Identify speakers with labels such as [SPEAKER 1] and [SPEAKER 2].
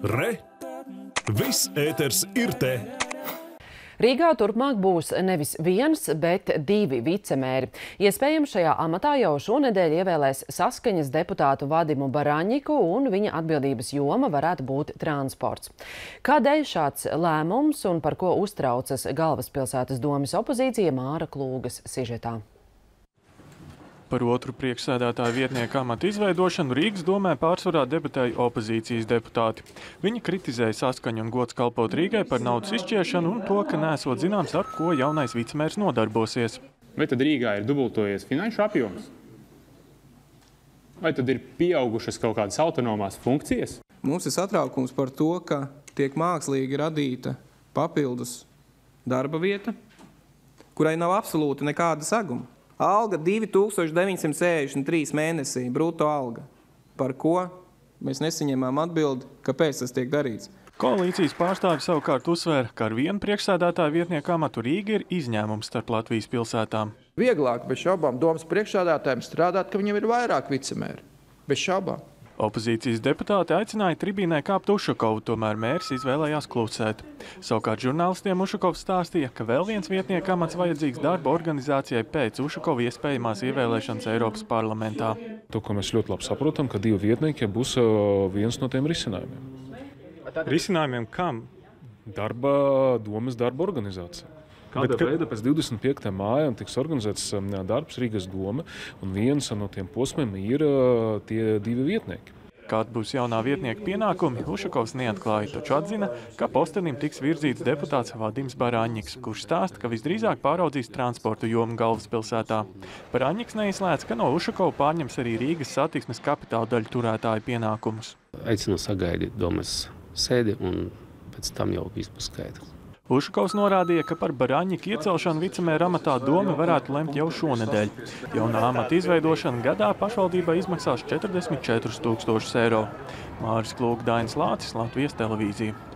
[SPEAKER 1] Re! Viss ēters ir te!
[SPEAKER 2] Rīgā turpmāk būs nevis viens, bet 2 vicemēri. Iespējams, šajā amatā jau šonedēļ ievēlēs Saskaņas deputātu Vadimu Baraņiku, un viņa atbildības joma varētu būt transports. Kādēļ šāds lēmums un par ko uztraucas Galvaspilsētas domes opozīcija, Māra Klūgas sižetā.
[SPEAKER 3] Par otru priekšsēdētāju vietnieku amatu izveidošanu Rīgas domē pārsvarā debatēja opozīcijas deputāti. Viņi kritizēja Saskaņu un Gods kalpot Rīgai par naudas izšķiešanu un to, ka nesot zināms, ar ko jaunais vicemērs nodarbosies.
[SPEAKER 4] Vai tad Rīgā ir dubultojies finanšu apjoms? Vai tad ir pieaugušas kaut kādas autonomās funkcijas?
[SPEAKER 5] Mums ir satraukums par to, ka tiek mākslīgi radīta papildus darba vieta, kurai nav absolūti nekāda seguma. Alga 2963 mēnesī, bruto alga, par ko mēs nesaņēmām atbildi, kāpēc tas tiek darīts.
[SPEAKER 3] Koalīcijas pārstāvi savukārt uzsvēra, ka ar vienu priekšsēdētāju vietnieku amatu Rīga ir izņēmums starp Latvijas pilsētām.
[SPEAKER 6] Vieglāk bez šaubām domas priekšsēdētājiem strādāt, ka viņam ir vairāk vicemēri. Bez šaubām.
[SPEAKER 3] Opozīcijas deputāti aicināja tribīnē kāpt Ušakovu, tomēr mērs izvēlējās klusēt. Savukārt žurnālistiem Ušakovs stāstīja, ka vēl viens vietnieku amats vajadzīgs darba organizācijai pēc Ušakova iespējamās ievēlēšanas Eiropas parlamentā.
[SPEAKER 7] To, ko mēs ļoti labi saprotam, ka 2 vietnieki būs viens no tiem risinājumiem.
[SPEAKER 3] Risinājumiem kam?
[SPEAKER 7] Domes darba organizācija. Kādā veidā pēc 25. māja tiks organizēts darbs Rīgas doma, un viens no tiem posmiem ir tie 2 vietnieki.
[SPEAKER 3] Kāda būs jaunā vietnieka pienākumi, Ušakovs neatklāja, taču atzina, ka postenim tiks virzīts deputāts Vadims Baraņiks, kurš stāsta, ka visdrīzāk pāraudzīs transportu jomu Galvaspilsētā. Baraņiks neizslēdz, ka no Ušakova pārņems arī Rīgas satiksmes kapitāla daļu turētāju pienākumus.
[SPEAKER 8] Aicinu sagaidīt domes sēdi un pēc tam jau viss būs skaidrs.
[SPEAKER 3] Ušakovs norādīja, ka par Baraņiku iecelšanu vicemēra amatā doma varētu lemt jau šonedēļ. Jaunā amata izveidošana gadā pašvaldībai izmaksās 44 000 eiro. Māris Klūga, Dainis Lācis, Latvijas televīzija.